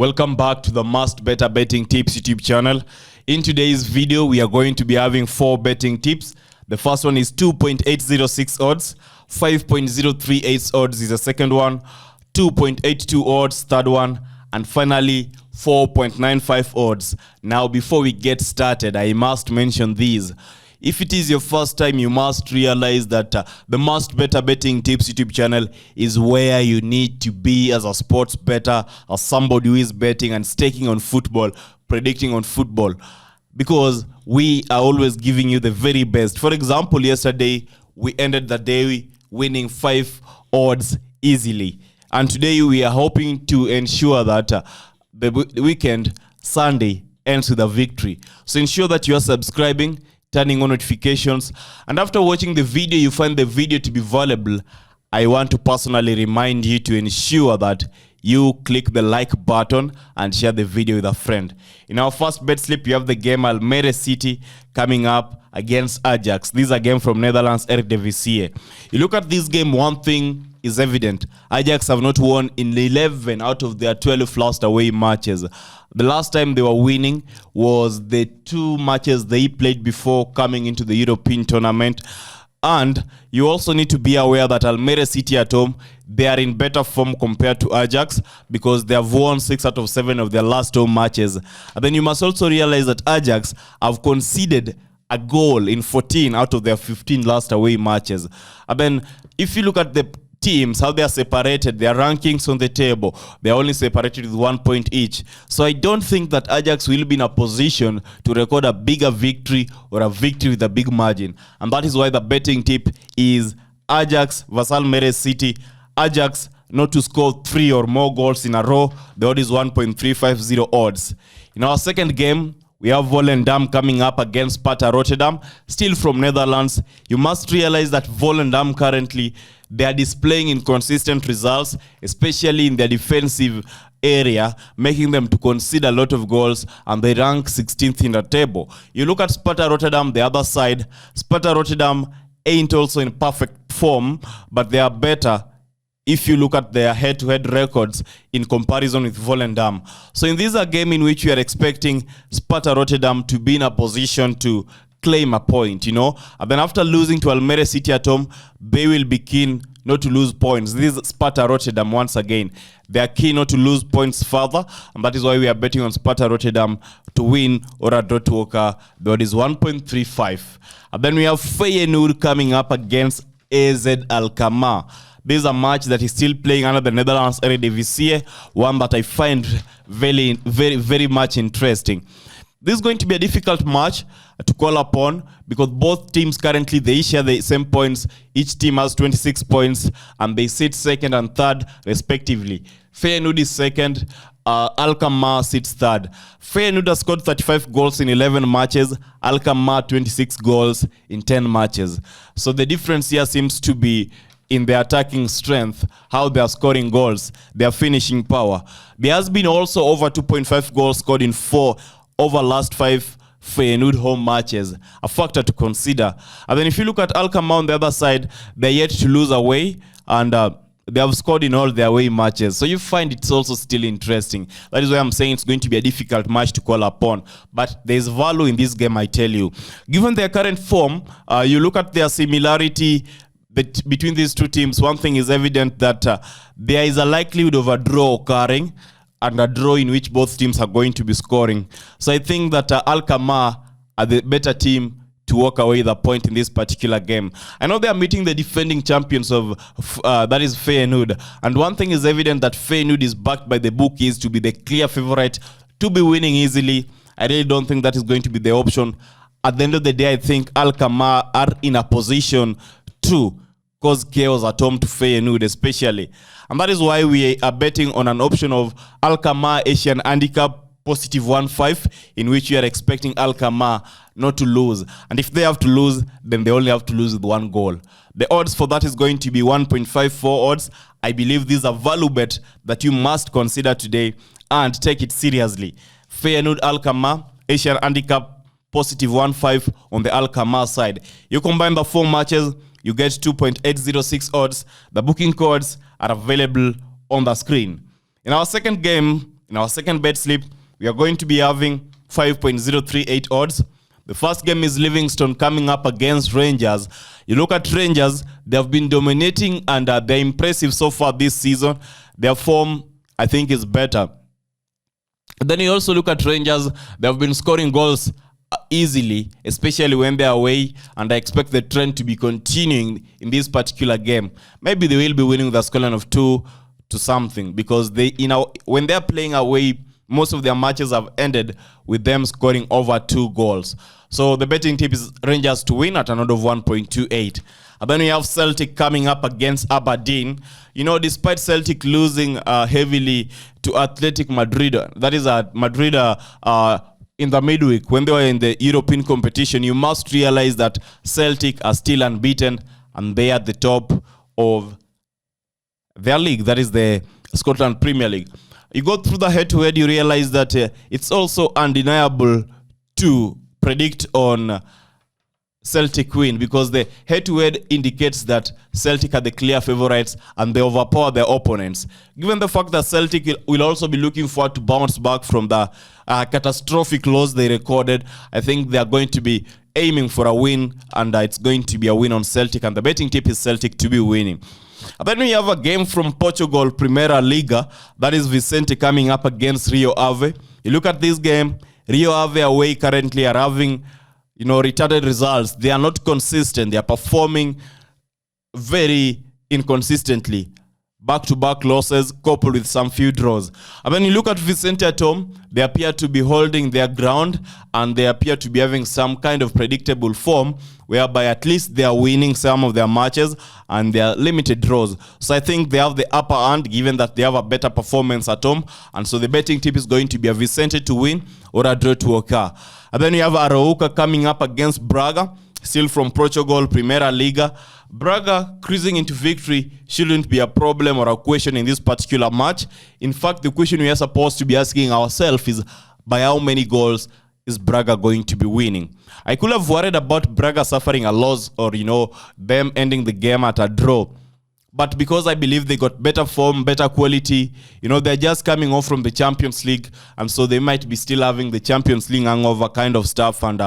Welcome back to the Must Better Betting Tips YouTube channel. In today's video, we are going to be having 4 betting tips. The first one is 2.806 odds, 5.038 odds is the second one, 2.82 odds, third one, and finally 4.95 odds. Now, before we get started, I must mention these. If it is your first time, you must realize that the Must Better Betting Tips YouTube channel is where you need to be as a sports bettor, as somebody who is betting and staking on football, predicting on football, because we are always giving you the very best. For example, yesterday, we ended the day winning 5 odds easily. And today, we are hoping to ensure that the weekend, Sunday, ends with a victory. So ensure that you are subscribing, turning on notifications, and after watching the video you find the video to be valuable, I want to personally remind you to ensure that you click the like button and share the video with a friend. In our first bet slip, you have the game Almere City coming up against Ajax. This is a game from Netherlands, Eredivisie. You look at this game, one thing is evident. Ajax have not won in 11 out of their 12 last away matches. The last time they were winning was the 2 matches they played before coming into the European tournament. And you also need to be aware that Almere City at home, they are in better form compared to Ajax because they have won 6 out of 7 of their last home matches. And then you must also realize that Ajax have conceded a goal in 14 out of their 15 last away matches. And then if you look at the teams, how they are separated, their rankings on the table, they are only separated with 1 point each. So I don't think that Ajax will be in a position to record a bigger victory or a victory with a big margin. And that is why the betting tip is Ajax vs Almere City. Ajax not to score 3 or more goals in a row. The odd is 1.350 odds. In our second game, we have Volendam coming up against Sparta Rotterdam, still from Netherlands. You must realize that Volendam currently, they are displaying inconsistent results, especially in their defensive area, making them to concede a lot of goals, and they rank 16th in the table. You look at Sparta Rotterdam, the other side. Sparta Rotterdam ain't also in perfect form, but they are better if you look at their head-to-head records in comparison with Volendam. So in this a game in which we are expecting Sparta Rotterdam to be in a position to claim a point, and then after losing to Almere City at home, they will be keen not to lose points. This is Sparta Rotterdam once again. They are keen not to lose points further, and that is why we are betting on Sparta Rotterdam to win or a draw to occur. The odd is 1.35. And then we have Feyenoord coming up against AZ Alkmaar. This is a match that is still playing under the Netherlands Eredivisie, one that I find very, very, very much interesting. This is going to be a difficult match to call upon because both teams currently, they share the same points. Each team has 26 points and they sit second and third respectively. Feyenoord is second, Alkmaar sits third. Feyenoord has scored 35 goals in 11 matches, Alkmaar 26 goals in 10 matches. So the difference here seems to be in their attacking strength, how they are scoring goals, their finishing power. There has been also over 2.5 goals scored in 4 over last 5 Feyenoord home matches, a factor to consider. And then if you look at Alkmaar on the other side, they're yet to lose away, and they have scored in all their away matches. So you find it's also still interesting. That is why I'm saying it's going to be a difficult match to call upon. But there's value in this game, I tell you. Given their current form, you look at their similarity between these two teams, one thing is evident that there is a likelihood of a draw occurring, and a draw in which both teams are going to be scoring. So I think that Alkmaar are the better team to walk away with a point in this particular game. I know they are meeting the defending champions of that is Feyenoord, and one thing is evident that Feyenoord is backed by the bookies to be the clear favorite to be winning easily. I really don't think that is going to be the option. At the end of the day, I think Alkmaar are in a position to cause chaos at home to Feyenoord especially. And that is why we are betting on an option of Alkmaar Asian handicap positive 1.5, in which we are expecting Alkmaar not to lose. And if they have to lose, then they only have to lose with 1 goal. The odds for that is going to be 1.54 odds. I believe this is a value bet that you must consider today and take it seriously. Feyenoord Alkmaar Asian handicap positive 1.5 on the Alkmaar side. You combine the 4 matches, you get 2.806 odds. The booking codes are available on the screen. In our second game, In our second bet slip, we are going to be having 5.038 odds. The first game is Livingston coming up against Rangers. You look at Rangers, they have been dominating and they're impressive so far this season. Their form, I think, is better. Then you also look at Rangers, they have been scoring goals easily, especially when they're away, and I expect the trend to be continuing in this particular game. Maybe they will be winning with a scoreline of 2-something because when they're playing away, most of their matches have ended with them scoring over 2 goals. So the betting tip is Rangers to win at an odd of 1.28. And then we have Celtic coming up against Aberdeen. Despite Celtic losing heavily to Athletic Madrid, that is Madrid in the midweek when they were in the European competition, you must realize that Celtic are still unbeaten and they are at the top of their league, that is the Scotland Premier League. You go through the head-to-head, you realize that it's also undeniable to predict on Celtic win because the head-to-head indicates that Celtic are the clear favorites and they overpower their opponents. Given the fact that Celtic will also be looking forward to bounce back from the catastrophic loss they recorded, I think they are going to be aiming for a win, and it's going to be a win on Celtic, and the betting tip is Celtic to be winning. And then we have a game from Portugal, Primeira Liga. That is Vicente coming up against Rio Ave. You look at this game, Rio Ave away currently are having, retarded results. They are not consistent. They are performing very inconsistently. Back-to-back losses coupled with some few draws. And when you look at Vicente at home, they appear to be holding their ground and they appear to be having some kind of predictable form whereby at least they are winning some of their matches and they are limited draws. So I think they have the upper hand given that they have a better performance at home. And so the betting tip is going to be a Vicente to win or a draw to occur. And then you have Arauca coming up against Braga, still from Portugal, Primeira Liga. Braga cruising into victory shouldn't be a problem or a question in this particular match. In fact, the question we are supposed to be asking ourselves is by how many goals is Braga going to be winning? I could have worried about Braga suffering a loss or, them ending the game at a draw. But because I believe they got better form, better quality, they're just coming off from the Champions League. And so they might be still having the Champions League hangover kind of stuff and,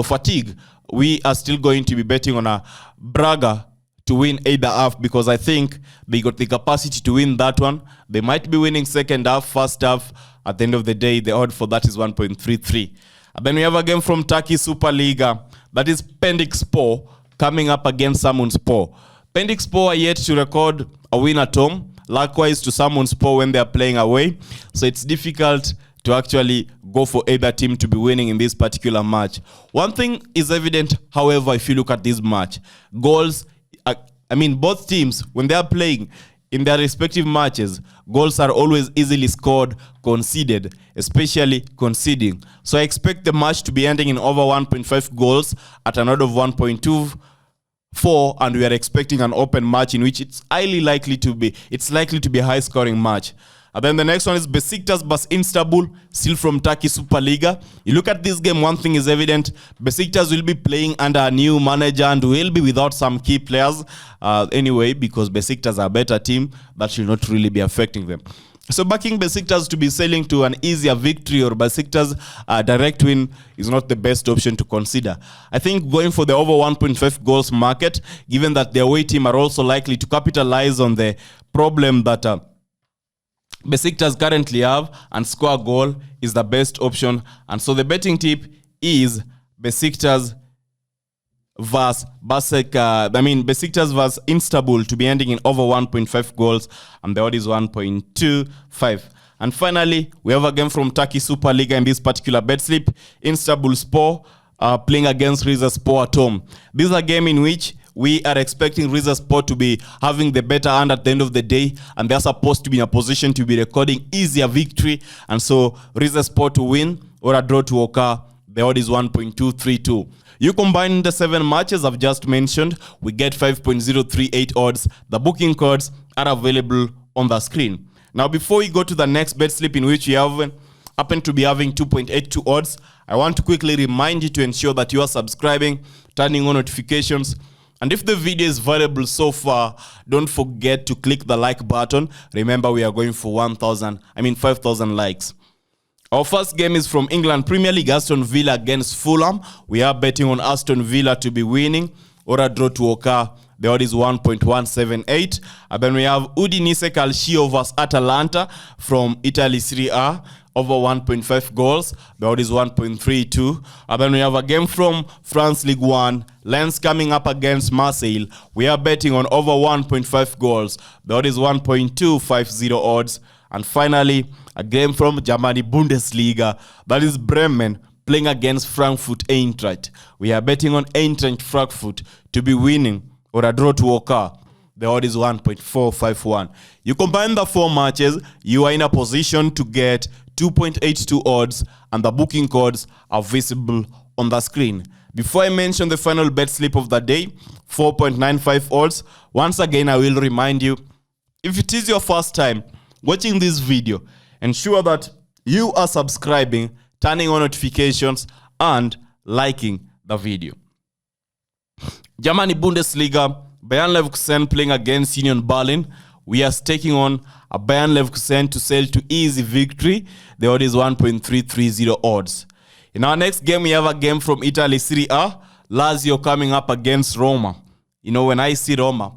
fatigue. We are still going to be betting on a Braga to win either half because I think they got the capacity to win that one. They might be winning second half, first half. At the end of the day, the odd for that is 1.33. And then we have a game from Turkey Super Liga. That is Pendikspor coming up against Samsunspor. Pendikspor are yet to record a win at home. Likewise to Samsunspor when they are playing away. So it's difficult to actually go for either team to be winning in this particular match. One thing is evident, however, if you look at this match. Goals, both teams, when they are playing in their respective matches, goals are always easily scored, conceded, especially conceding. So I expect the match to be ending in over 1.5 goals at an odd of 1.24, and we are expecting an open match in which it's likely to be a high-scoring match. And then the next one is Besiktas vs Istanbul, still from Turkey Super Liga. You look at this game, one thing is evident. Besiktas will be playing under a new manager and will be without some key players anyway, because Besiktas are a better team. That should not really be affecting them. So backing Besiktas to be sailing to an easier victory or Besiktas direct win is not the best option to consider. I think going for the over 1.5 goals market, given that their away team are also likely to capitalize on the problem that Besiktas currently have and score a goal is the best option. And so the betting tip is Besiktas versus Istanbul to be ending in over 1.5 goals, and the odd is 1.25. And finally, we have a game from Turkey Super Liga in this particular bet slip. Istanbulspor playing against Rizespor at home. This is a game in which we are expecting Rizespor to be having the better hand at the end of the day, and they're supposed to be in a position to be recording easier victory. And so Rizespor to win or a draw to occur, the odd is 1.232. You combine the 7 matches I've just mentioned, we get 5.038 odds. The booking codes are available on the screen. Now, before we go to the next bet slip in which we happen to be having 2.82 odds, I want to quickly remind you to ensure that you are subscribing, turning on notifications, And if the video is valuable so far, don't forget to click the like button. Remember, we are going for 5,000 likes. Our first game is from England Premier League, Aston Villa against Fulham. We are betting on Aston Villa to be winning or a draw to occur. The odd is 1.178. And then we have Udinese Calcio vs Atalanta from Italy Serie A, over 1.5 goals. The odd is 1.32. And then we have a game from France Ligue 1, Lens coming up against Marseille. We are betting on over 1.5 goals. The odd is 1.250 odds. And finally, a game from Germany Bundesliga, that is Bremen playing against Frankfurt Eintracht. We are betting on Eintracht Frankfurt to be winning or a draw to occur. The odd is 1.451. You combine the 4 matches, you are in a position to get 2.82 odds, and the booking codes are visible on the screen. Before I mention the final bet slip of the day, 4.95 odds, once again I will remind you, if it is your first time watching this video, ensure that you are subscribing, turning on notifications, and liking the video. Germany Bundesliga, Bayern Leverkusen playing against Union Berlin. We are staking on a Bayern Leverkusen to sail to easy victory. The odd is 1.330 odds. In our next game, we have a game from Italy Serie A. Lazio coming up against Roma. You know, when I see Roma,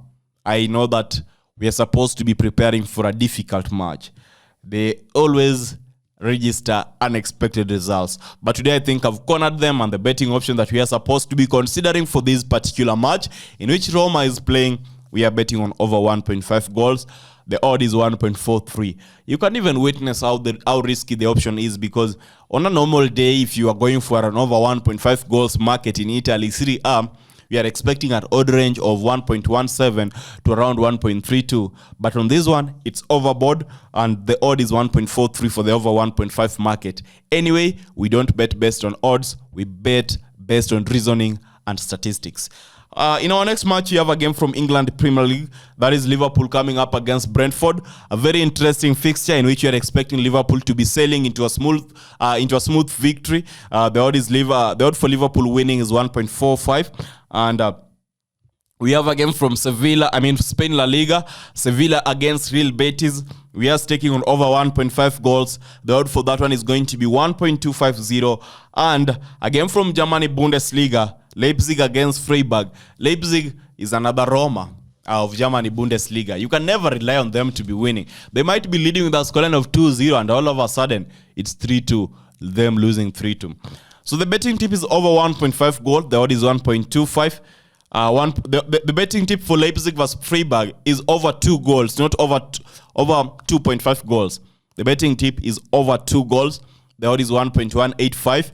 I know that we are supposed to be preparing for a difficult match. They always register unexpected results. But today I think I've cornered them, and the betting option that we are supposed to be considering for this particular match, in which Roma is playing, we are betting on over 1.5 goals. The odd is 1.43. You can even witness how risky the option is, because on a normal day, if you are going for an over 1.5 goals market in Italy Serie A, we are expecting an odd range of 1.17 to around 1.32. But on this one, it's overboard, and the odd is 1.43 for the over 1.5 market. Anyway, we don't bet based on odds. We bet based on reasoning and statistics. In our next match, we have a game from England Premier League. That is Liverpool coming up against Brentford. A very interesting fixture in which we are expecting Liverpool to be sailing into a smooth victory. The odd for Liverpool winning is 1.45. And we have a game from Spain La Liga. Sevilla against Real Betis. We are staking on over 1.5 goals. The odd for that one is going to be 1.250. And a game from Germany Bundesliga. Leipzig against Freiburg. Leipzig is another Roma of Germany Bundesliga. You can never rely on them to be winning. They might be leading with a scoreline of 2-0, and all of a sudden, it's 3-2, them losing 3-2. So the betting tip is over 1.5 goal. The odd is 1.25. The betting tip for Leipzig versus Freiburg is over 2 goals, not over 2.5 goals. The betting tip is over 2 goals. The odd is 1.185.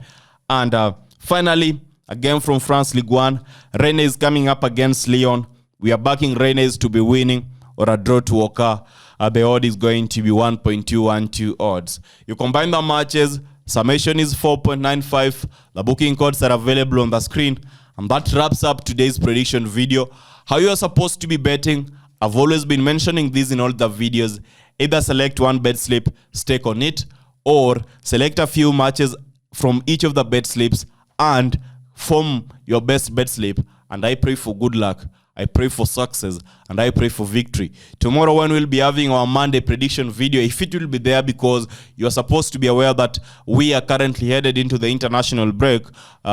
And finally, a game from France Ligue 1. Rennes is coming up against Lyon. We are backing Rennes to be winning or a draw to occur. The odd is going to be 1.212 odds. You combine the matches, summation is 4.95. The booking codes are available on the screen. And that wraps up today's prediction video. How you are supposed to be betting. I've always been mentioning this in all the videos. Either select one bet slip, stake on it, or select a few matches from each of the bet slips and form your best bet slip. And I pray for good luck, I pray for success, and I pray for victory. Tomorrow, when we'll be having our Monday prediction video, if it will be there, because you are supposed to be aware that we are currently headed into the international break,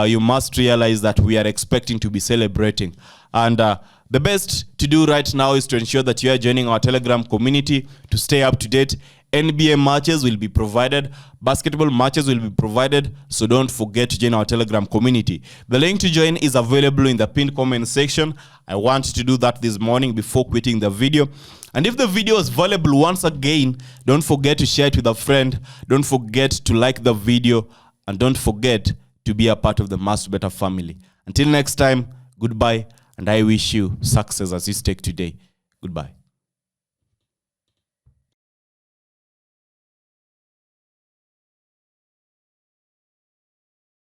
you must realize that we are expecting to be celebrating. And the best to do right now is to ensure that you are joining our Telegram community to stay up to date. NBA matches will be provided. Basketball matches will be provided. So don't forget to join our Telegram community. The link to join is available in the pinned comment section. I want you to do that this morning before quitting the video. And if the video is valuable, once again, don't forget to share it with a friend. Don't forget to like the video. And don't forget to be a part of the MaskedBettor family. Until next time, goodbye. And I wish you success as you stake today. Goodbye.